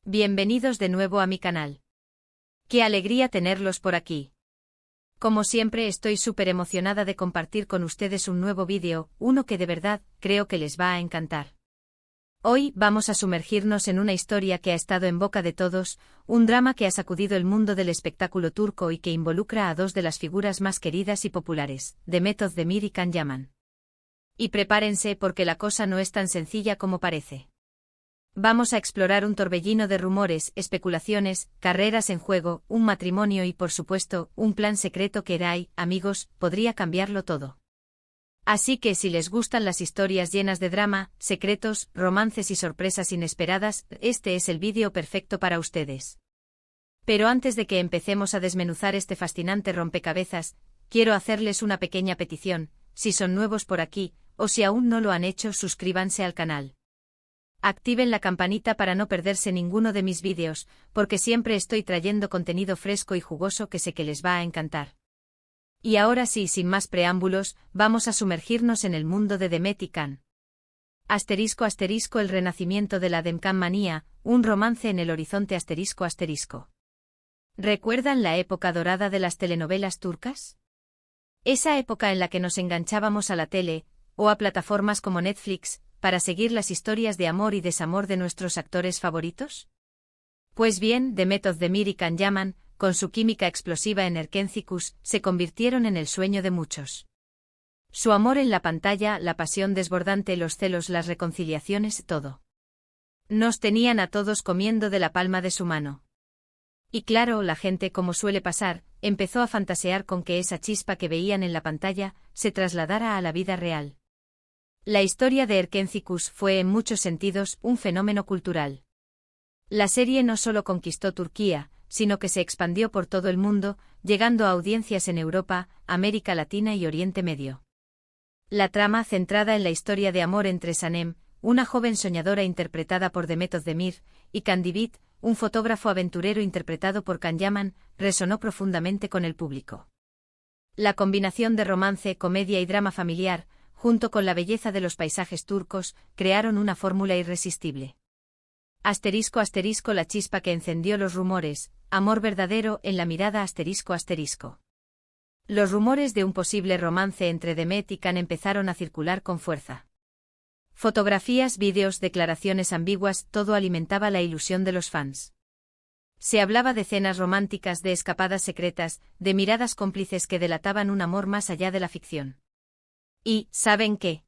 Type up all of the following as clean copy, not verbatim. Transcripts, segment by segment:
Bienvenidos de nuevo a mi canal. Qué alegría tenerlos por aquí. Como siempre estoy súper emocionada de compartir con ustedes un nuevo vídeo, uno que de verdad creo que les va a encantar. Hoy vamos a sumergirnos en una historia que ha estado en boca de todos, un drama que ha sacudido el mundo del espectáculo turco y que involucra a dos de las figuras más queridas y populares, Demet Özdemir y Can Yaman. Y prepárense porque la cosa no es tan sencilla como parece. Vamos a explorar un torbellino de rumores, especulaciones, carreras en juego, un matrimonio y por supuesto, un plan secreto que amigos, podría cambiarlo todo. Así que si les gustan las historias llenas de drama, secretos, romances y sorpresas inesperadas, este es el vídeo perfecto para ustedes. Pero antes de que empecemos a desmenuzar este fascinante rompecabezas, quiero hacerles una pequeña petición, si son nuevos por aquí, o si aún no lo han hecho, suscríbanse al canal. Activen la campanita para no perderse ninguno de mis vídeos, porque siempre estoy trayendo contenido fresco y jugoso que sé que les va a encantar. Y ahora sí, sin más preámbulos, vamos a sumergirnos en el mundo de Demet y Can. *** El renacimiento de la Demkan manía, un romance en el horizonte ***. ¿Recuerdan la época dorada de las telenovelas turcas? Esa época en la que nos enganchábamos a la tele, o a plataformas como Netflix, para seguir las historias de amor y desamor de nuestros actores favoritos? Pues bien, Demet Özdemir y Can Yaman, con su química explosiva en Erkenci, se convirtieron en el sueño de muchos. Su amor en la pantalla, la pasión desbordante, los celos, las reconciliaciones, todo. Nos tenían a todos comiendo de la palma de su mano. Y claro, la gente, como suele pasar, empezó a fantasear con que esa chispa que veían en la pantalla se trasladara a la vida real. La historia de Erkenci fue en muchos sentidos un fenómeno cultural. La serie no solo conquistó Turquía, sino que se expandió por todo el mundo, llegando a audiencias en Europa, América Latina y Oriente Medio. La trama, centrada en la historia de amor entre Sanem, una joven soñadora interpretada por Demet Özdemir, y Can Divit, un fotógrafo aventurero interpretado por Can Yaman, resonó profundamente con el público. La combinación de romance, comedia y drama familiar, junto con la belleza de los paisajes turcos, crearon una fórmula irresistible. ***, la chispa que encendió los rumores, amor verdadero en la mirada ***. Los rumores de un posible romance entre Demet y Can empezaron a circular con fuerza. Fotografías, vídeos, declaraciones ambiguas, todo alimentaba la ilusión de los fans. Se hablaba de cenas románticas, de escapadas secretas, de miradas cómplices que delataban un amor más allá de la ficción. Y, ¿saben qué?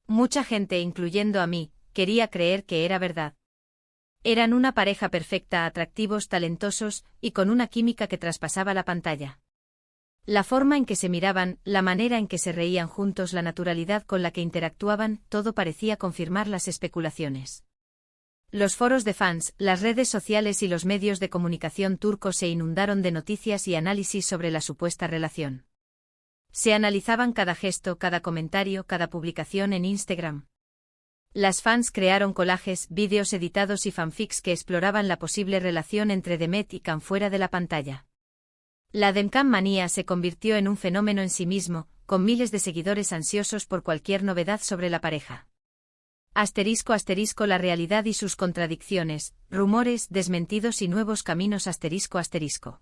Mucha gente, incluyendo a mí, quería creer que era verdad. Eran una pareja perfecta, atractivos, talentosos, y con una química que traspasaba la pantalla. La forma en que se miraban, la manera en que se reían juntos, la naturalidad con la que interactuaban, todo parecía confirmar las especulaciones. Los foros de fans, las redes sociales y los medios de comunicación turcos se inundaron de noticias y análisis sobre la supuesta relación. Se analizaban cada gesto, cada comentario, cada publicación en Instagram. Las fans crearon collages, vídeos editados y fanfics que exploraban la posible relación entre Demet y Can fuera de la pantalla. La Demkan manía se convirtió en un fenómeno en sí mismo, con miles de seguidores ansiosos por cualquier novedad sobre la pareja. ***, la realidad y sus contradicciones, rumores, desmentidos y nuevos caminos ***.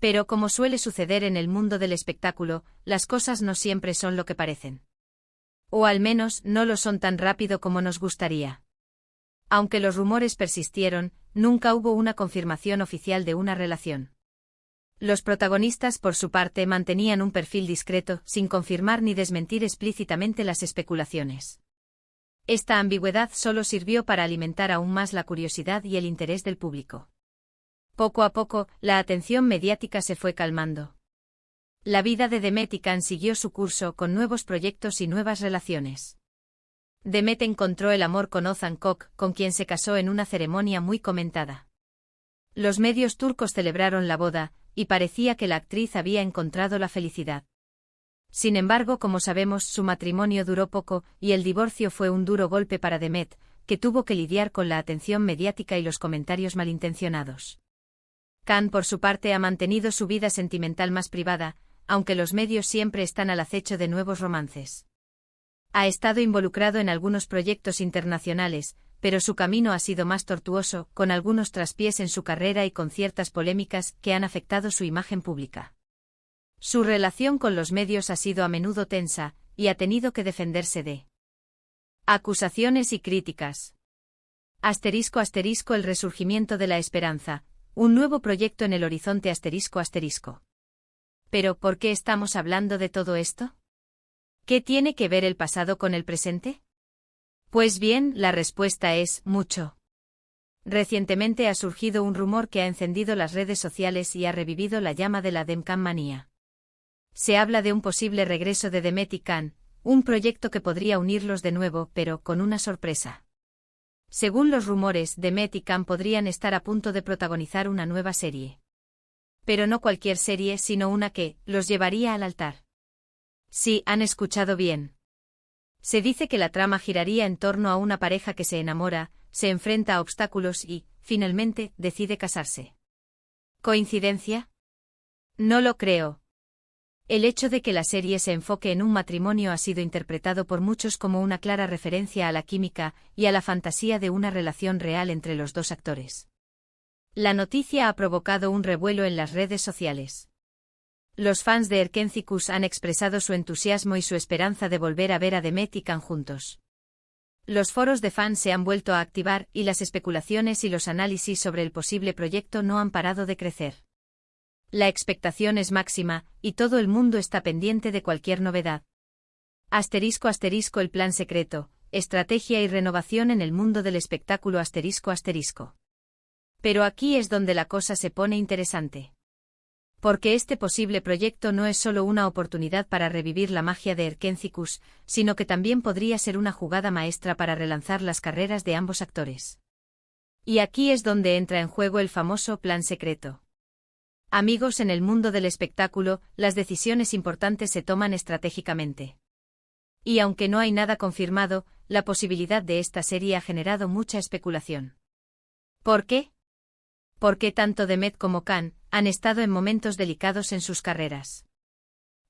Pero como suele suceder en el mundo del espectáculo, las cosas no siempre son lo que parecen. O al menos no lo son tan rápido como nos gustaría. Aunque los rumores persistieron, nunca hubo una confirmación oficial de una relación. Los protagonistas, por su parte, mantenían un perfil discreto, sin confirmar ni desmentir explícitamente las especulaciones. Esta ambigüedad solo sirvió para alimentar aún más la curiosidad y el interés del público. Poco a poco, la atención mediática se fue calmando. La vida de Demet y Can siguió su curso con nuevos proyectos y nuevas relaciones. Demet encontró el amor con Ozan Kok, con quien se casó en una ceremonia muy comentada. Los medios turcos celebraron la boda, y parecía que la actriz había encontrado la felicidad. Sin embargo, como sabemos, su matrimonio duró poco, y el divorcio fue un duro golpe para Demet, que tuvo que lidiar con la atención mediática y los comentarios malintencionados. Can, por su parte, ha mantenido su vida sentimental más privada, aunque los medios siempre están al acecho de nuevos romances. Ha estado involucrado en algunos proyectos internacionales, pero su camino ha sido más tortuoso, con algunos traspiés en su carrera y con ciertas polémicas que han afectado su imagen pública. Su relación con los medios ha sido a menudo tensa, y ha tenido que defenderse de acusaciones y críticas. Asterisco asterisco el resurgimiento de la esperanza, un nuevo proyecto en el horizonte asterisco asterisco. ¿Pero por qué estamos hablando de todo esto? ¿Qué tiene que ver el pasado con el presente? Pues bien, la respuesta es mucho. Recientemente ha surgido un rumor que ha encendido las redes sociales y ha revivido la llama de la Demkan manía. Se habla de un posible regreso de Demet y Can, un proyecto que podría unirlos de nuevo, pero con una sorpresa. Según los rumores, Demet y Can podrían estar a punto de protagonizar una nueva serie. Pero no cualquier serie, sino una que los llevaría al altar. Sí, han escuchado bien. Se dice que la trama giraría en torno a una pareja que se enamora, se enfrenta a obstáculos y, finalmente, decide casarse. ¿Coincidencia? No lo creo. El hecho de que la serie se enfoque en un matrimonio ha sido interpretado por muchos como una clara referencia a la química y a la fantasía de una relación real entre los dos actores. La noticia ha provocado un revuelo en las redes sociales. Los fans de Erkencikus han expresado su entusiasmo y su esperanza de volver a ver a Demet y Can juntos. Los foros de fans se han vuelto a activar y las especulaciones y los análisis sobre el posible proyecto no han parado de crecer. La expectación es máxima, y todo el mundo está pendiente de cualquier novedad. Asterisco asterisco el plan secreto, estrategia y renovación en el mundo del espectáculo asterisco asterisco. Pero aquí es donde la cosa se pone interesante. Porque este posible proyecto no es solo una oportunidad para revivir la magia de Erkencikus, sino que también podría ser una jugada maestra para relanzar las carreras de ambos actores. Y aquí es donde entra en juego el famoso plan secreto. Amigos, en el mundo del espectáculo, las decisiones importantes se toman estratégicamente. Y aunque no hay nada confirmado, la posibilidad de esta serie ha generado mucha especulación. ¿Por qué? Porque tanto Demet como Can han estado en momentos delicados en sus carreras.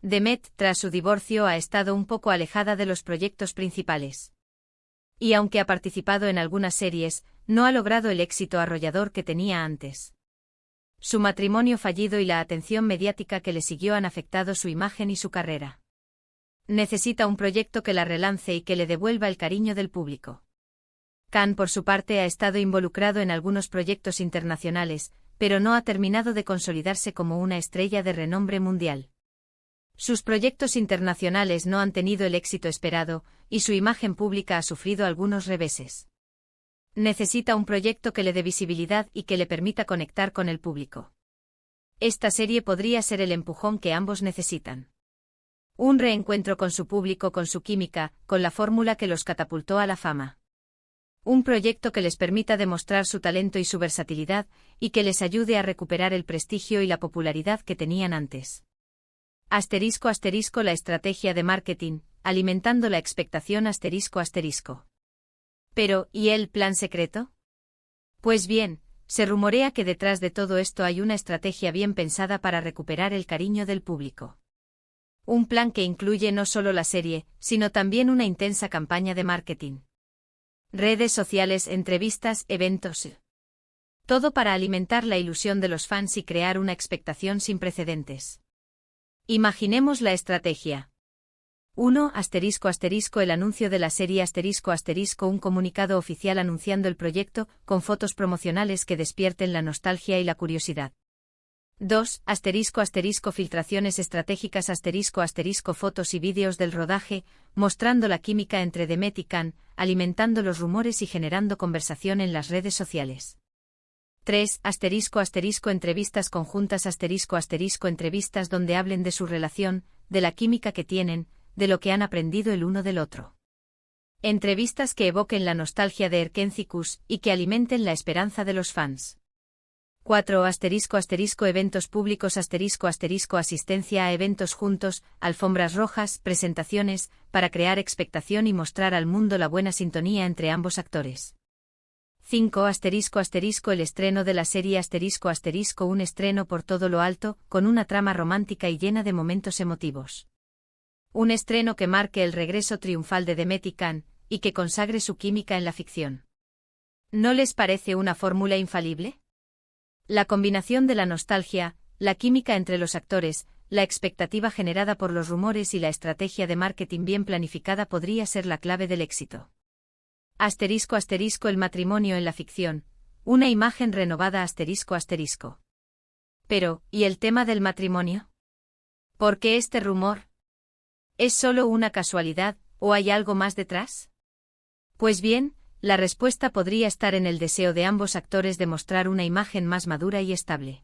Demet, tras su divorcio, ha estado un poco alejada de los proyectos principales. Y aunque ha participado en algunas series, no ha logrado el éxito arrollador que tenía antes. Su matrimonio fallido y la atención mediática que le siguió han afectado su imagen y su carrera. Necesita un proyecto que la relance y que le devuelva el cariño del público. Can, por su parte, ha estado involucrado en algunos proyectos internacionales, pero no ha terminado de consolidarse como una estrella de renombre mundial. Sus proyectos internacionales no han tenido el éxito esperado, y su imagen pública ha sufrido algunos reveses. Necesita un proyecto que le dé visibilidad y que le permita conectar con el público. Esta serie podría ser el empujón que ambos necesitan. Un reencuentro con su público, con su química, con la fórmula que los catapultó a la fama. Un proyecto que les permita demostrar su talento y su versatilidad, y que les ayude a recuperar el prestigio y la popularidad que tenían antes. Asterisco asterisco la estrategia de marketing, alimentando la expectación asterisco asterisco. Pero, ¿y el plan secreto? Pues bien, se rumorea que detrás de todo esto hay una estrategia bien pensada para recuperar el cariño del público. Un plan que incluye no solo la serie, sino también una intensa campaña de marketing. Redes sociales, entrevistas, eventos. Todo para alimentar la ilusión de los fans y crear una expectación sin precedentes. Imaginemos la estrategia. 1. Asterisco asterisco el anuncio de la serie asterisco asterisco un comunicado oficial anunciando el proyecto, con fotos promocionales que despierten la nostalgia y la curiosidad. 2. Asterisco asterisco filtraciones estratégicas asterisco asterisco fotos y vídeos del rodaje, mostrando la química entre Demet y Can, alimentando los rumores y generando conversación en las redes sociales. 3. Asterisco asterisco entrevistas conjuntas asterisco asterisco entrevistas donde hablen de su relación, de la química que tienen, de lo que han aprendido el uno del otro. Entrevistas que evoquen la nostalgia de Erkencikus y que alimenten la esperanza de los fans. 4. Asterisco asterisco eventos públicos asterisco asterisco asistencia a eventos juntos, alfombras rojas, presentaciones, para crear expectación y mostrar al mundo la buena sintonía entre ambos actores. 5. Asterisco asterisco el estreno de la serie asterisco asterisco un estreno por todo lo alto, con una trama romántica y llena de momentos emotivos. Un estreno que marque el regreso triunfal de Demet y Can, y que consagre su química en la ficción. ¿No les parece una fórmula infalible? La combinación de la nostalgia, la química entre los actores, la expectativa generada por los rumores y la estrategia de marketing bien planificada podría ser la clave del éxito. Asterisco asterisco el matrimonio en la ficción, una imagen renovada asterisco asterisco. Pero, ¿y el tema del matrimonio? ¿Por qué este rumor? ¿Es solo una casualidad, o hay algo más detrás? Pues bien, la respuesta podría estar en el deseo de ambos actores de mostrar una imagen más madura y estable.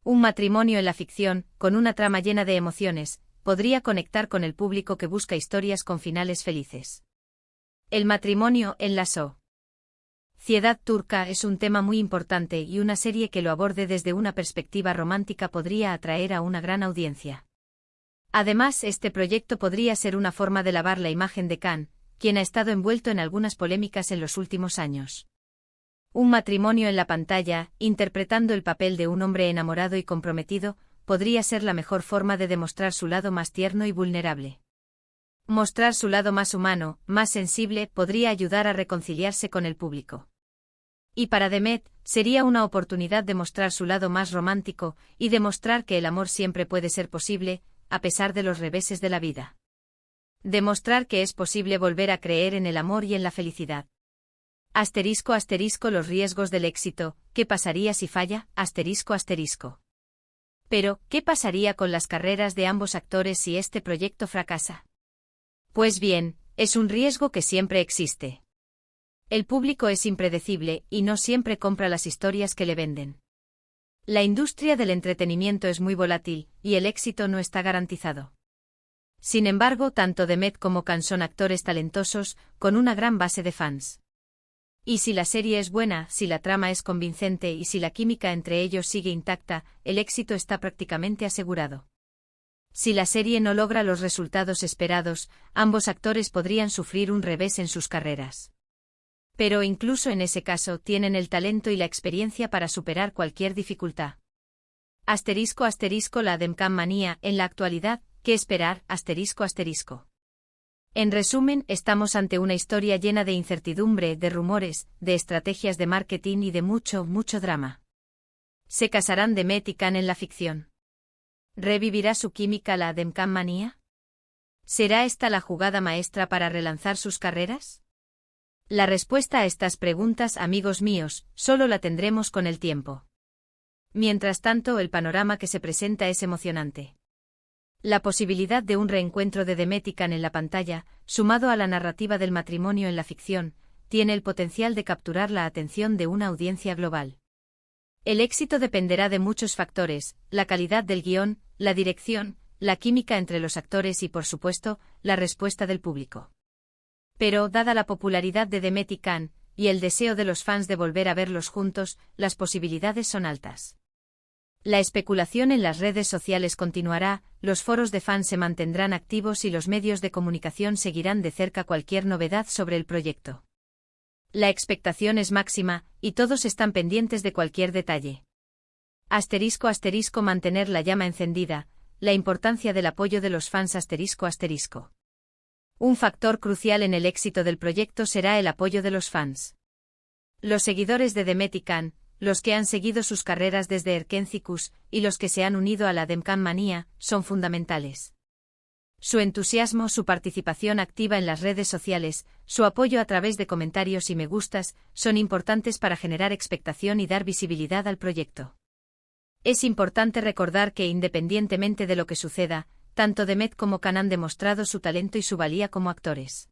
Un matrimonio en la ficción, con una trama llena de emociones, podría conectar con el público que busca historias con finales felices. El matrimonio en la sociedad turca es un tema muy importante y una serie que lo aborde desde una perspectiva romántica podría atraer a una gran audiencia. Además, este proyecto podría ser una forma de lavar la imagen de Khan, quien ha estado envuelto en algunas polémicas en los últimos años. Un matrimonio en la pantalla, interpretando el papel de un hombre enamorado y comprometido, podría ser la mejor forma de demostrar su lado más tierno y vulnerable. Mostrar su lado más humano, más sensible, podría ayudar a reconciliarse con el público. Y para Demet, sería una oportunidad de mostrar su lado más romántico, y demostrar que el amor siempre puede ser posible, a pesar de los reveses de la vida. Demostrar que es posible volver a creer en el amor y en la felicidad. Asterisco asterisco los riesgos del éxito, ¿qué pasaría si falla? Asterisco asterisco. Pero, ¿qué pasaría con las carreras de ambos actores si este proyecto fracasa? Pues bien, es un riesgo que siempre existe. El público es impredecible y no siempre compra las historias que le venden. La industria del entretenimiento es muy volátil, y el éxito no está garantizado. Sin embargo, tanto Demet como Khan son actores talentosos, con una gran base de fans. Y si la serie es buena, si la trama es convincente y si la química entre ellos sigue intacta, el éxito está prácticamente asegurado. Si la serie no logra los resultados esperados, ambos actores podrían sufrir un revés en sus carreras. Pero incluso en ese caso tienen el talento y la experiencia para superar cualquier dificultad. Asterisco asterisco la Demkam manía, en la actualidad, ¿qué esperar? Asterisco asterisco. En resumen, estamos ante una historia llena de incertidumbre, de rumores, de estrategias de marketing y de mucho drama. ¿Se casarán Demet y Khan en la ficción? ¿Revivirá su química la Demkam manía? ¿Será esta la jugada maestra para relanzar sus carreras? La respuesta a estas preguntas, amigos míos, solo la tendremos con el tiempo. Mientras tanto, el panorama que se presenta es emocionante. La posibilidad de un reencuentro de Demet y Khan en la pantalla, sumado a la narrativa del matrimonio en la ficción, tiene el potencial de capturar la atención de una audiencia global. El éxito dependerá de muchos factores: la calidad del guión, la dirección, la química entre los actores y, por supuesto, la respuesta del público. Pero, dada la popularidad de Demet y Khan, y el deseo de los fans de volver a verlos juntos, las posibilidades son altas. La especulación en las redes sociales continuará, los foros de fans se mantendrán activos y los medios de comunicación seguirán de cerca cualquier novedad sobre el proyecto. La expectación es máxima, y todos están pendientes de cualquier detalle. Asterisco asterisco mantener la llama encendida, la importancia del apoyo de los fans asterisco asterisco. Un factor crucial en el éxito del proyecto será el apoyo de los fans. Los seguidores de Demet y Khan, los que han seguido sus carreras desde Erkencikus, y los que se han unido a la Demkam manía, son fundamentales. Su entusiasmo, su participación activa en las redes sociales, su apoyo a través de comentarios y me gustas, son importantes para generar expectación y dar visibilidad al proyecto. Es importante recordar que, independientemente de lo que suceda, tanto Demet como Khan han demostrado su talento y su valía como actores.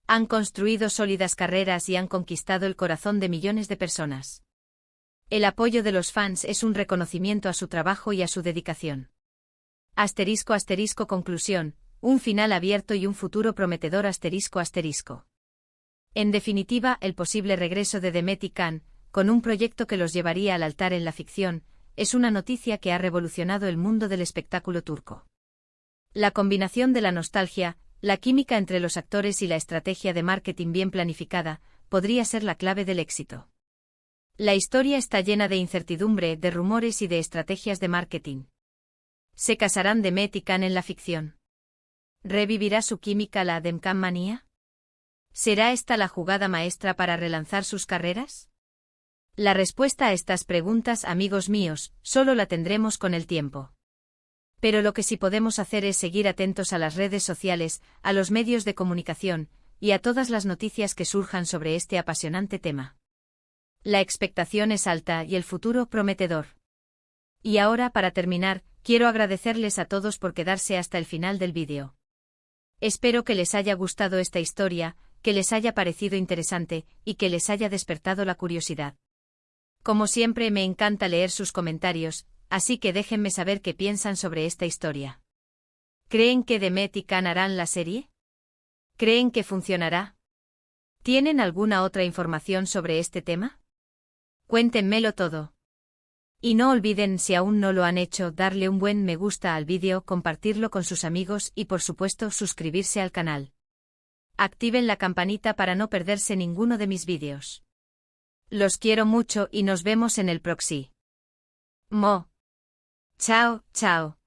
Han construido sólidas carreras y han conquistado el corazón de millones de personas. El apoyo de los fans es un reconocimiento a su trabajo y a su dedicación. Asterisco asterisco conclusión, un final abierto y un futuro prometedor asterisco asterisco. En definitiva, el posible regreso de Demet y Khan, con un proyecto que los llevaría al altar en la ficción, es una noticia que ha revolucionado el mundo del espectáculo turco. La combinación de la nostalgia, la química entre los actores y la estrategia de marketing bien planificada, podría ser la clave del éxito. La historia está llena de incertidumbre, de rumores y de estrategias de marketing. ¿Se casarán Demet y Khan en la ficción? ¿Revivirá su química la Demkam manía? ¿Será esta la jugada maestra para relanzar sus carreras? La respuesta a estas preguntas, amigos míos, solo la tendremos con el tiempo. Pero lo que sí podemos hacer es seguir atentos a las redes sociales, a los medios de comunicación, y a todas las noticias que surjan sobre este apasionante tema. La expectación es alta y el futuro prometedor. Y ahora, para terminar, quiero agradecerles a todos por quedarse hasta el final del vídeo. Espero que les haya gustado esta historia, que les haya parecido interesante, y que les haya despertado la curiosidad. Como siempre, me encanta leer sus comentarios, así que déjenme saber qué piensan sobre esta historia. ¿Creen que Demet y Khan harán la serie? ¿Creen que funcionará? ¿Tienen alguna otra información sobre este tema? Cuéntenmelo todo. Y no olviden, si aún no lo han hecho, darle un buen me gusta al vídeo, compartirlo con sus amigos y por supuesto suscribirse al canal. Activen la campanita para no perderse ninguno de mis vídeos. Los quiero mucho y nos vemos en el próximo. Chao, chao.